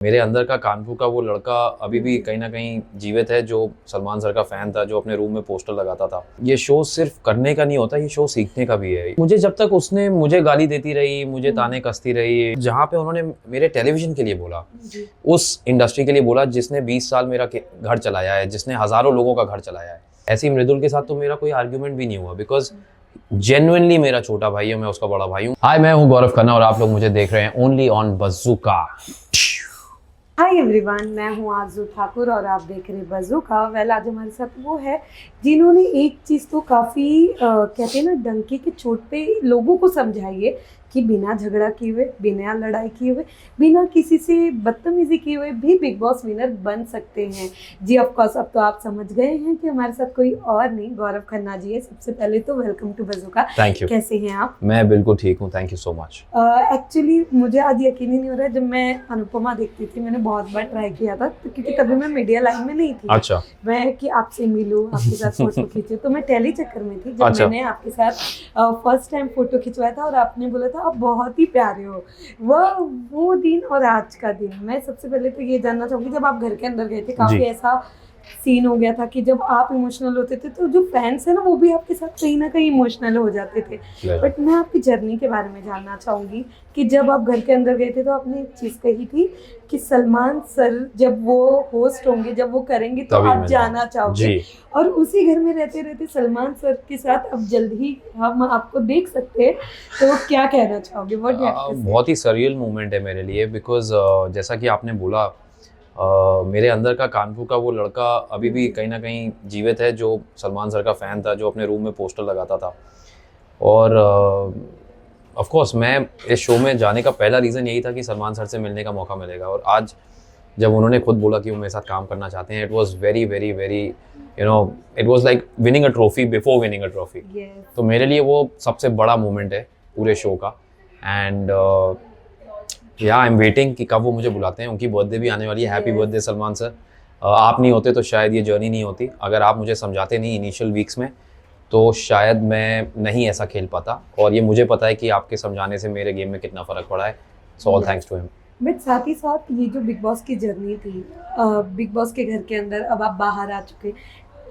मेरे अंदर का कानपुर का वो लड़का अभी भी कहीं ना कहीं जीवित है, जो सलमान सर का फैन था, जो अपने रूम में पोस्टर लगाता था। ये शो सिर्फ करने का नहीं होता, ये शो सीखने का भी है। मुझे जब तक उसने मुझे गाली देती रही, मुझे ताने कसती रही, जहाँ पे उन्होंने मेरे टेलीविजन के लिए बोला, उस इंडस्ट्री के लिए बोला जिसने 20 साल मेरा घर चलाया है, जिसने हजारों लोगों का घर चलाया है, ऐसी मृदुल के साथ तो मेरा कोई आर्ग्यूमेंट भी नहीं हुआ, बिकॉज जेन्युइनली मेरा छोटा भाई है, मैं उसका बड़ा भाई हूँ। हाय, मैं हूँ गौरव खन्ना और आप लोग मुझे देख रहे हैं only on bazooka. Hi everyone, मैं हूँ आरजू ठाकुर और आप देख रहे बज़ूका। वेल, आज हमारे साथ वो है जिन्होंने एक चीज़ तो काफ़ी कहते हैं ना, डंके की चोट पे लोगों को समझाई है कि बिना झगड़ा किए हुए, बिना लड़ाई किए हुए, बिना किसी से बदतमीजी किए हुए भी बिग बॉस विनर बन सकते हैं। जी ऑफ कोर्स, अब तो आप समझ गए हैं कि हमारे साथ कोई और नहीं, गौरव खन्ना जी है। सबसे पहले तो welcome to Bazooka. Thank you. कैसे हैं आप? मैं बिल्कुल ठीक हूँ, thank you so much. Actually मुझे आज यकीन ही नहीं हो रहा है, जब मैं अनुपमा देखती थी मैंने बहुत बार ट्राई किया था, तो क्योंकि तभी मैं मीडिया लाइन में नहीं थी। अच्छा। मैं कि आपसे मिलूं, आपके साथ फोटो खींचे, तो मैं टेली चक्कर में थी जब अच्छा। मैंने आपके साथ फर्स्ट टाइम फोटो खिंचवाया था और आपने बोला था आप बहुत ही प्यारे हो। वो दिन और आज का दिन, मैं सबसे पहले तो ये जानना चाहूंगी, जब आप घर के अंदर गए थे काफी ऐसा सीन हो गया था कि जब आप इमोशनल होते थे तो जो फैंस है ना वो भी आपके साथ कहीं ना कहीं इमोशनल हो जाते थे। बट मैं आपकी जर्नी के बारे में जानना चाहूंगी कि जब आप घर के अंदर गए थे तो आपने एक चीज कही थी कि सलमान सर जब वो होस्ट होंगे, जब वो करेंगे तो आप जाना चाहोगे, और उसी घर में रहते रहते सलमान सर के साथ अब जल्द ही हम आपको देख सकते हैं, तो क्या कहना चाहोगे? बहुत ही सरियल मोमेंट है मेरे लिए, बिकॉज जैसा कि आपने बोला, मेरे अंदर का कानपुर का वो लड़का अभी भी कहीं ना कहीं जीवित है, जो सलमान सर का फ़ैन था, जो अपने रूम में पोस्टर लगाता था। और ऑफ कोर्स मैं इस शो में जाने का पहला रीज़न यही था कि सलमान सर से मिलने का मौका मिलेगा। और आज जब उन्होंने खुद बोला कि वो मेरे साथ काम करना चाहते हैं, it was very very very it was like winning a trophy before winning a trophy. तो मेरे लिए वो सबसे बड़ा मोमेंट है पूरे शो का। एंड आई एम वेटिंग कि कब वो मुझे बुलाते हैं। उनकी बर्थडे भी आने वाली है। Happy birthday Salman sir. आप नहीं होते तो शायद ये जर्नी नहीं होती। अगर आप मुझे समझाते नहीं इनिशियल वीक्स में, तो शायद मैं नहीं ऐसा खेल पाता। और ये मुझे पता है कि आपके समझाने से मेरे गेम में कितना फ़र्क पड़ा है। So all thanks to him. But साथ ही साथ ये जो बिग बॉस की जर्नी थी, बिग बॉस के घर के अंदर अब आप बाहर आ चुके,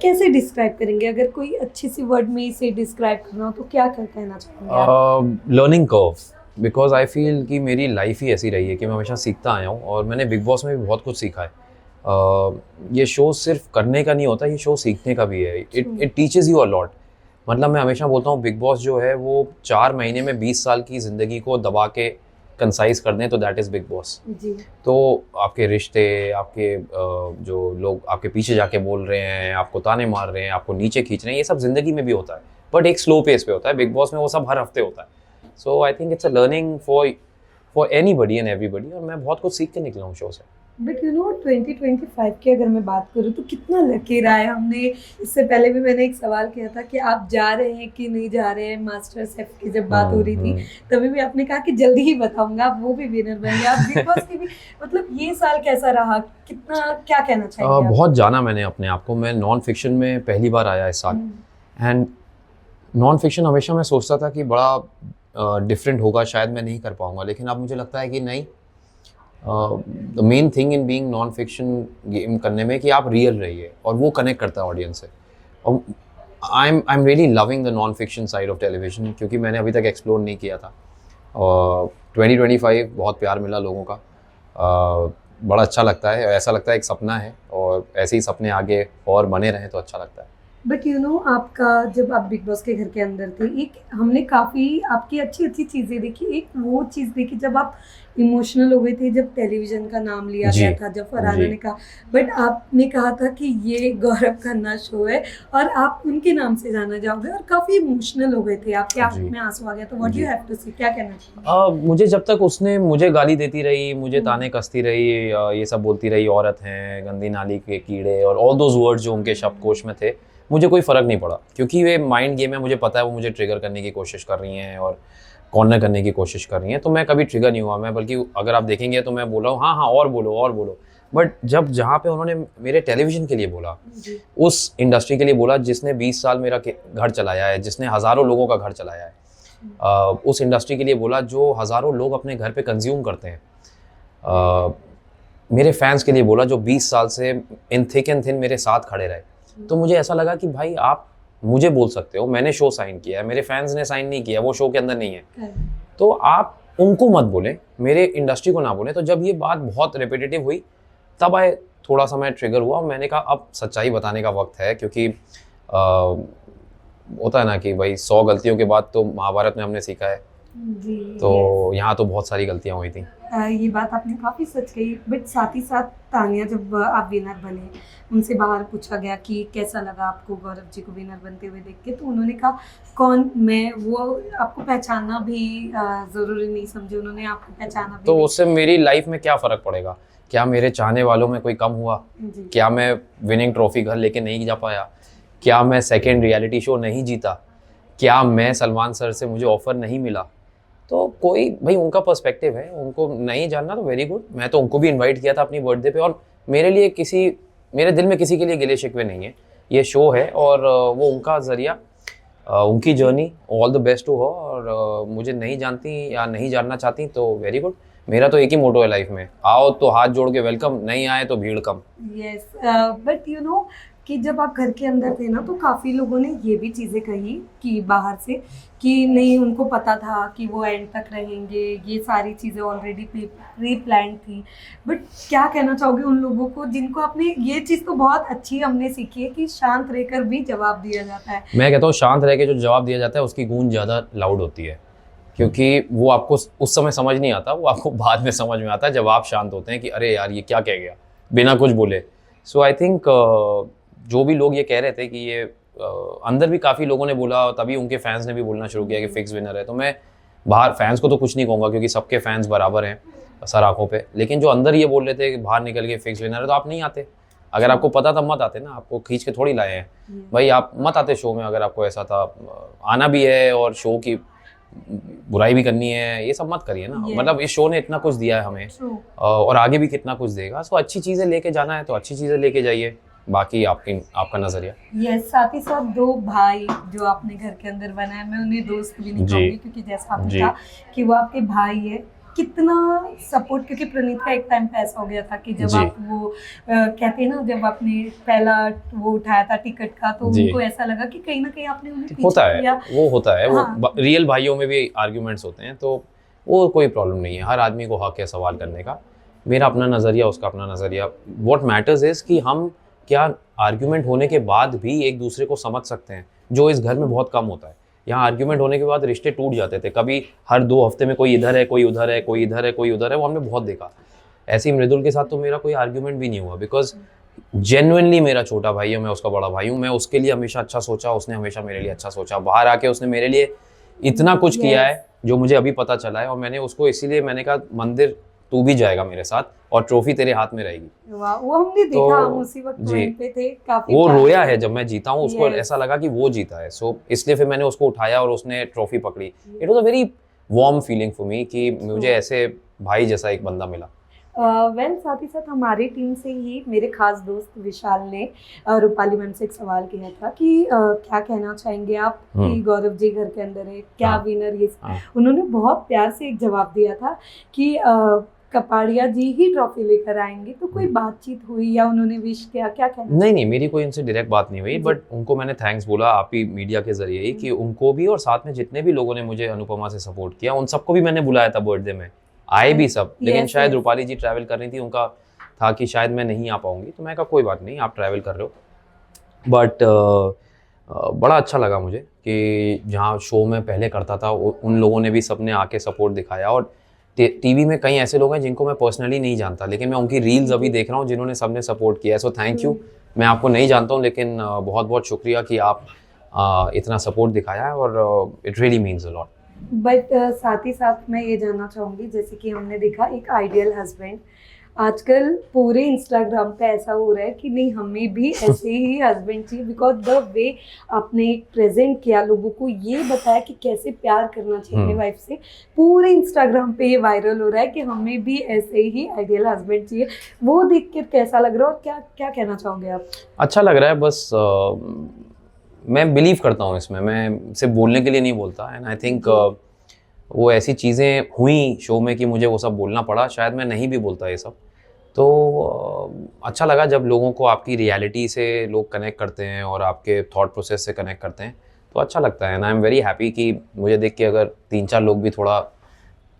कैसे डिस्क्राइब करेंगे? अगर कोई अच्छी सी वर्ड में इसे डिस्क्राइब करना हो तो क्या कहना चाहेंगे? Learning curve, because I feel कि मेरी लाइफ ही ऐसी रही है कि मैं हमेशा सीखता आया हूँ, और मैंने बिग बॉस में भी बहुत कुछ सीखा है। ये शो सिर्फ करने का नहीं होता, ये शो सीखने का भी है। It teaches you a lot. मतलब मैं हमेशा बोलता हूँ, बिग बॉस जो है वो 4 महीने में 20 साल की ज़िंदगी को दबा के कंसाइज कर दें, तो दैट इज़ बिग बॉस। तो आपके रिश्ते, आपके जो लोग आपके पीछे जाके बोल रहे हैं, आपको ताने मार रहे हैं, आपको नीचे खींच रहे हैं, ये सब ज़िंदगी में भी होता है, बट एक स्लो पेस पे होता है। बिग बॉस में वो सब हर हफ्ते होता है। So I think it's a learning for anybody and everybody, और मैं बहुत कुछ सीख के निकला हूँ शो से। बट 2025 की अगर मैं बात करूँ तो कितना लकी रहा है। हमने इससे पहले भी मैंने एक सवाल किया था कि आप जा रहे हैं कि नहीं जा रहे हैं, मास्टर शेफ की जब बात हो रही थी तभी भी आपने कहा कि जल्दी ही बताऊंगा, आप वो भी विनर बन गए। आप बिग बॉस की भी, मतलब ये साल कैसा रहा, कितना, क्या कहना चाहिए? बहुत जाना मैंने अपने आप को। मैं नॉन फिक्शन में पहली बार आया इस साल, एंड नॉन फिक्शन हमेशा मैं सोचता था कि बड़ा डिफरेंट होगा, शायद मैं नहीं कर पाऊंगा, लेकिन अब मुझे लगता है कि नहीं। The main thing in being non fiction game करने में कि आप रियल रहिए, और वो कनेक्ट करता है ऑडियंस से। और I am really loving the non fiction side of television, क्योंकि मैंने अभी तक एक्सप्लोर नहीं किया था। और 2025 बहुत प्यार मिला लोगों का। बड़ा अच्छा लगता है, ऐसा लगता है एक सपना है, और ऐसे ही सपने आगे और बने रहें तो अच्छा लगता है। बट आपका जब आप बिग बॉस के घर के अंदर थे, एक हमने काफ़ी आपकी अच्छी अच्छी चीज़ें देखी। एक वो चीज़ देखी जब आप इमोशनल हो गए थे, जब टेलीविज़न का नाम लिया गया था, जब फरहाना ने कहा, बट आपने कहा था कि ये गौरव खन्ना शो है और आप उनके नाम से जाना जाओगे, और काफ़ी इमोशनल हो गए थे, आपके आंखों में आंसू आ गया। तो व्हाट यू हैव टू से, क्या कहना चाहिए? मुझे जब तक उसने मुझे गाली देती रही, मुझे ताने कसती रही, ये सब बोलती रही, औरत हैं, गंदी नाली के कीड़े, और ऑल दोज वर्ड्स जो उनके शब्दकोश में थे, मुझे कोई फ़र्क नहीं पड़ा, क्योंकि ये माइंड गेम है। मुझे पता है वो मुझे ट्रिगर करने की कोशिश कर रही हैं और कॉर्नर करने की कोशिश कर रही हैं, तो मैं कभी ट्रिगर नहीं हुआ। मैं बल्कि अगर आप देखेंगे तो मैं बोल रहा हूँ हाँ हाँ और बोलो और बोलो। बट जब जहाँ पे उन्होंने मेरे टेलीविज़न के लिए बोला, उस इंडस्ट्री के लिए बोला जिसने 20 साल मेरा घर चलाया है, जिसने हज़ारों लोगों का घर चलाया है, उस इंडस्ट्री के लिए बोला जो हज़ारों लोग अपने घर पे कंज्यूम करते हैं, मेरे फैंस के लिए बोला जो 20 साल से इन थिक एंड थिन मेरे साथ खड़े रहे। तो मुझे ऐसा लगा कि भाई आप मुझे बोल सकते हो, मैंने शो साइन किया है, मेरे फैंस ने साइन नहीं किया, वो शो के अंदर नहीं है, तो आप उनको मत बोलें, मेरे इंडस्ट्री को ना बोलें। तो जब ये बात बहुत रिपीटेटिव हुई तब थोड़ा सा मैं ट्रिगर हुआ और मैंने कहा अब सच्चाई बताने का वक्त है, क्योंकि होता है ना कि भाई 100 गलतियों के बाद तो महाभारत में हमने सीखा है, जी। तो यहाँ तो बहुत सारी गलतियाँ हुई थी। ये बात आपने काफ़ी सच कही, बट साथ ही साथ तानिया जब आप विनर बने, उनसे बाहर पूछा गया कि कैसा लगा आपको गौरव जी को विनर बनते हुए देख के, तो उन्होंने कहा कौन मैं, वो आपको पहचानना भी ज़रूरी नहीं समझे, उन्होंने आपको पहचाना भी तो नहीं। उससे मेरी लाइफ में क्या फ़र्क पड़ेगा? क्या मेरे चाहने वालों में कोई कम हुआ? जी। क्या मैं विनिंग ट्रॉफी घर लेके नहीं जा पाया? क्या मैं सेकेंड रियलिटी शो नहीं जीता? क्या मैं सलमान सर से मुझे ऑफ़र नहीं मिला? तो कोई भाई उनका पर्सपेक्टिव है, उनको नहीं जानना तो वेरी गुड। मैं तो उनको भी इनवाइट किया था अपनी बर्थडे पे, और मेरे दिल में किसी के लिए गिले शिकवे नहीं है। ये शो है और वो उनका ज़रिया, उनकी journey, all the best to हो। और मुझे नहीं जानती या नहीं जानना चाहती तो वेरी गुड। मेरा तो एक ही मोटो है लाइफ में, आओ तो हाथ जोड़ के वेलकम, नहीं आए तो भीड़ कम। यस, बट यू नो कि जब आप घर के अंदर थे ना, तो काफ़ी लोगों ने ये भी चीज़ें कही कि बाहर से कि नहीं, उनको पता था कि वो एंड तक रहेंगे, ये सारी चीज़ें ऑलरेडी प्री प्लान थी। बट क्या कहना चाहोगे उन लोगों को जिनको आपने, ये चीज़ तो बहुत अच्छी हमने सीखी है कि शांत रहकर भी जवाब दिया जाता है। मैं कहता हूँ शांत रह के जो जवाब दिया जाता है उसकी गूंज ज़्यादा लाउड होती है, क्योंकि वो आपको उस समय समझ नहीं आता, वो आपको बाद में समझ में आता है जब आप शांत होते हैं कि अरे यार ये क्या कह गया बिना कुछ बोले। सो आई थिंक जो भी लोग ये कह रहे थे कि ये अंदर भी काफ़ी लोगों ने बोला, तभी उनके फैंस ने भी बोलना शुरू किया कि फिक्स विनर है। तो मैं बाहर फैंस को तो कुछ नहीं कहूँगा क्योंकि सबके फैंस बराबर हैं सर आँखों पे, लेकिन जो अंदर ये बोल रहे थे कि बाहर निकल के फिक्स विनर है, तो आप नहीं आते। अगर आपको पता था मत आते ना, आपको खींच के थोड़ी लाए हैं भाई, आप मत आते शो में। अगर आपको ऐसा था आना भी है और शो की बुराई भी करनी है, ये सब मत करिए ना। मतलब इस शो ने इतना कुछ दिया है हमें और आगे भी कितना कुछ देगा। सो अच्छी चीज़ें लेके जाना है तो अच्छी चीज़ें लेके जाइए, बाकी आपका नजरिया। यस, साथ ही साथ दो भाई जो आपने घर के अंदर बनाए, मैं उन्हें दोस्त भी नहीं कहूँगी क्योंकि जैसा आपने कहा कि वो आपके भाई है। कितना सपोर्ट, क्योंकि प्रणीत का एक टाइम पे ऐसा हो गया था कि जब आप वो कहते हैं ना, जब आपने पहला वो उठाया था टिकट का, तो उनको ऐसा लगा कि कहीं ना कहीं आपने उन्हें पीछे किया। वो होता है। हाँ। वो रियल भाइयों में भी आर्ग्यूमेंट्स होते हैं, तो वो कोई प्रॉब्लम नहीं है। हर आदमी को हक है सवाल करने का। मेरा अपना नज़रिया, उसका अपना नज़रिया। व्हाट मैटर्स इज़ कि हम क्या आर्ग्यूमेंट होने के बाद भी एक दूसरे को समझ सकते हैं, जो इस घर में बहुत कम होता है। यहाँ आर्ग्यूमेंट होने के बाद रिश्ते टूट जाते थे। कभी हर 2 हफ्ते में कोई इधर है, कोई उधर है, कोई इधर है, कोई उधर है, वो हमने बहुत देखा। ऐसे ही मृदुल के साथ तो मेरा कोई आर्ग्यूमेंट भी नहीं हुआ, बिकॉज जेन्युइनली मेरा छोटा भाई है, मैं उसका बड़ा भाई हूँ। मैं उसके लिए हमेशा अच्छा सोचा, उसने हमेशा मेरे लिए अच्छा सोचा। बाहर आके उसने मेरे लिए इतना कुछ किया है जो मुझे अभी पता चला है, और मैंने उसको इसीलिए मैंने कहा मंदिर तू भी जाएगा मेरे साथ और ट्रॉफी तेरे हाथ में रहेगी। वो हमने देखा, हम उसी वक्त पे थे। काफी वो रोया है जब मैं जीता हूँ, उसको ऐसा लगा कि वो जीता है। सो इसलिए फिर मैंने उसको उठाया और उसने ट्रॉफी पकड़ी। It was a very warm feeling for me कि मुझे ऐसे भाई जैसा एक बंदा मिला। साथ ही साथ हमारी टीम से ही मेरे खास दोस्त विशाल ने रूपाली मैम से एक सवाल किया था कि क्या कहना चाहेंगे आप कि गौरव जी घर के अंदर है, क्या विनर ये। उन्होंने बहुत प्यार से एक जवाब दिया था कि कपाड़िया जी ही ट्रॉफी लेकर आएंगे। तो कोई बातचीत हुई या उन्होंने विश किया, क्या कहना? नहीं, मेरी कोई उनसे डायरेक्ट बात नहीं हुई, बट उनको मैंने थैंक्स बोला आप ही मीडिया के जरिए ही कि उनको भी, और साथ में जितने भी लोगों ने मुझे अनुपमा से सपोर्ट किया उन सबको भी मैंने बुलाया था बर्थडे में। आए भी सब, लेकिन शायद रूपाली जी ट्रैवल कर रही थी, उनका था कि शायद मैं नहीं आ पाऊंगी। तो मैं कहा कोई बात नहीं, आप ट्रैवल कर रहे हो। बट बड़ा अच्छा लगा मुझे कि जहाँ शो में पहले करता था उन लोगों ने भी सबने आके सपोर्ट दिखाया। और टीवी में कई ऐसे लोग हैं जिनको मैं पर्सनली नहीं जानता, लेकिन मैं उनकी रील्स अभी देख रहा हूँ जिन्होंने सबने सपोर्ट किया है। So thank you. मैं आपको नहीं जानता हूँ, लेकिन बहुत बहुत शुक्रिया कि आप इतना सपोर्ट दिखाया है, और it really means a lot. But साथ ही साथ मैं ये जानना चाहूँगी, जैसे कि हमने देखा एक आइडियल हस्बैंड, आजकल पूरे इंस्टाग्राम पे ऐसा हो रहा है कि नहीं हमें भी ऐसे ही हस्बैंड चाहिए, बिकॉज द वे आपने प्रेजेंट किया, लोगों को ये बताया कि कैसे प्यार करना चाहिए अपनी वाइफ से, पूरे इंस्टाग्राम पे ये वायरल हो रहा है कि हमें भी ऐसे ही आइडियल हस्बैंड चाहिए। वो देख कर कैसा लग रहा है और क्या क्या कहना चाहोगे आप? अच्छा लग रहा है, बस मैं बिलीव करता हूँ इसमें, मैं सिर्फ बोलने के लिए नहीं बोलता। एंड आई थिंक वो ऐसी चीज़ें हुई शो में कि मुझे वो सब बोलना पड़ा, शायद मैं नहीं भी बोलता ये सब। तो अच्छा लगा जब लोगों को आपकी रियलिटी से लोग कनेक्ट करते हैं और आपके थॉट प्रोसेस से कनेक्ट करते हैं, तो अच्छा लगता है। And I am very happy कि मुझे देख के अगर 3-4 लोग भी थोड़ा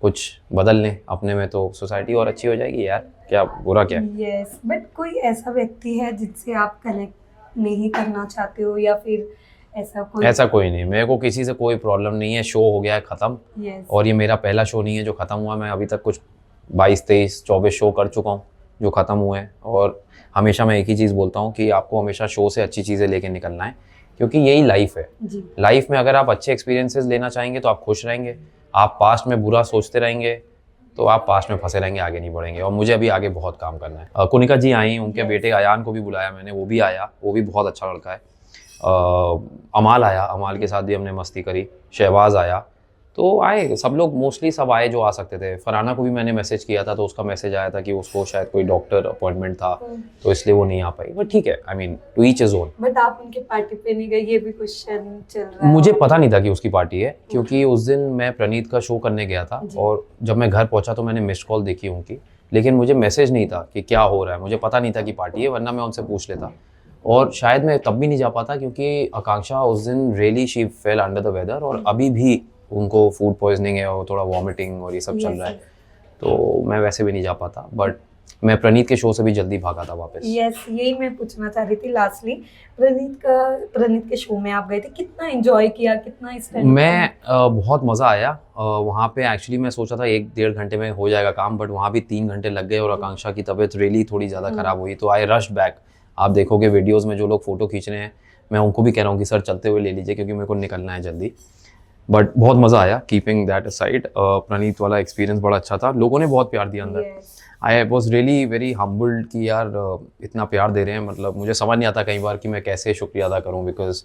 कुछ बदल लें अपने में, तो सोसाइटी और अच्छी हो जाएगी यार, क्या बुरा क्या है। यस, बट कोई ऐसा व्यक्ति है जिससे आप कनेक्ट नहीं करना चाहते हो, या फिर ऐसा कोई नहीं, मेरे को किसी से कोई प्रॉब्लम नहीं है। शो हो गया है ख़त्म, यस, और ये मेरा पहला शो नहीं है जो ख़त्म हुआ। मैं अभी तक कुछ 22-23-24 शो कर चुका हूँ जो ख़त्म हुए हैं, और हमेशा मैं एक ही चीज़ बोलता हूँ कि आपको हमेशा शो से अच्छी चीज़ें लेके निकलना है, क्योंकि यही लाइफ है। जी, लाइफ में अगर आप अच्छे एक्सपीरियंसेस लेना चाहेंगे तो आप खुश रहेंगे। आप पास्ट में बुरा सोचते रहेंगे तो आप पास्ट में फंसे रहेंगे, आगे नहीं बढ़ेंगे। और मुझे अभी आगे बहुत काम करना है। कुनिका जी आई, उनके बेटे अयान को भी बुलाया मैंने, वो भी आया, वो भी बहुत अच्छा लड़का है। अमाल आया, अमाल के साथ भी हमने मस्ती करी। शहबाज आया, तो आए सब लोग, मोस्टली सब आए जो आ सकते थे। फरहाना को भी मैंने मैसेज किया था, तो उसका मैसेज आया था कि उसको शायद कोई डॉक्टर अपॉइंटमेंट था, तो इसलिए वो नहीं आ पाई। बट ठीक है, I mean to each his own. But आप उनके पार्टी पे नहीं गए, ये भी क्वेश्चन चल रहा है। मुझे पता नहीं था कि उसकी पार्टी है, क्योंकि उस दिन मैं प्रणीत का शो करने गया था, और जब मैं घर पहुंचा तो मैंने मिस्ड कॉल देखी उनकी, लेकिन मुझे मैसेज नहीं था कि क्या हो रहा है। मुझे पता नहीं था कि पार्टी है, वरना मैं उनसे पूछ लेता। और शायद मैं तब भी नहीं जा पाता, क्योंकि आकांक्षा उस दिन really she fell under the weather, और अभी भी उनको फूड पॉइजनिंग है और थोड़ा वॉमिटिंग और ये सब चल रहा है, तो मैं वैसे भी नहीं जा पाता। बट मैं प्रणीत के शो से भी जल्दी भागा था वापस। यस, यही मैं पूछना चाह रही थी लास्टली। प्रणीत के शो में आप गए थे, कितना एंजॉय किया, कितना मैं बहुत मज़ा आया वहाँ पे। एक्चुअली मैं सोचा था 1-1.5 घंटे में हो जाएगा काम, बट वहाँ भी 3 घंटे लग गए, और आकांक्षा की तबीयत रियली थोड़ी ज़्यादा ख़राब हुई, तो आई रश बैक। आप देखोगे वीडियोज़ में जो लोग फ़ोटो खींच रहे हैं, मैं उनको भी कह रहा हूँ कि सर चलते हुए ले लीजिए, क्योंकि मेरे को निकलना है जल्दी। बट बहुत मज़ा आया, कीपिंग दैट असाइड। प्रणीत वाला एक्सपीरियंस बड़ा अच्छा था, लोगों ने बहुत प्यार दिया अंदर। I was really very humbled कि यार इतना प्यार दे रहे हैं। मतलब मुझे समझ नहीं आता कई बार कि मैं कैसे शुक्रिया अदा करूं, बिकॉज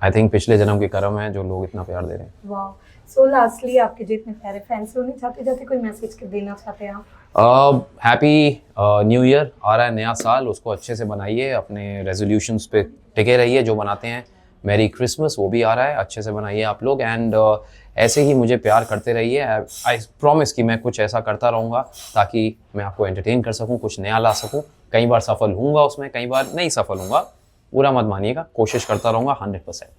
आई थिंक पिछले जन्म के कर्म है जो लोग इतना प्यार दे रहे हैं। वाह। सो लास्टली, आपके जो इतने प्यारे फैंस होने जाते जाते कोई मैसेज देना चाहते हैं आप? हैप्पी न्यू ईयर आ रहा है, नया साल, उसको अच्छे से बनाइए, अपने रेजोल्यूशंस पे टिके रहिए जो बनाते हैं। मेरी क्रिसमस वो भी आ रहा है, अच्छे से बनाइए आप लोग। एंड ऐसे ही मुझे प्यार करते रहिए। आई प्रॉमिस कि मैं कुछ ऐसा करता रहूँगा ताकि मैं आपको एंटरटेन कर सकूँ, कुछ नया ला सकूँ। कई बार सफल होऊंगा उसमें, कई बार नहीं सफल होऊंगा, बुरा मत मानिएगा, कोशिश करता रहूँगा 100%।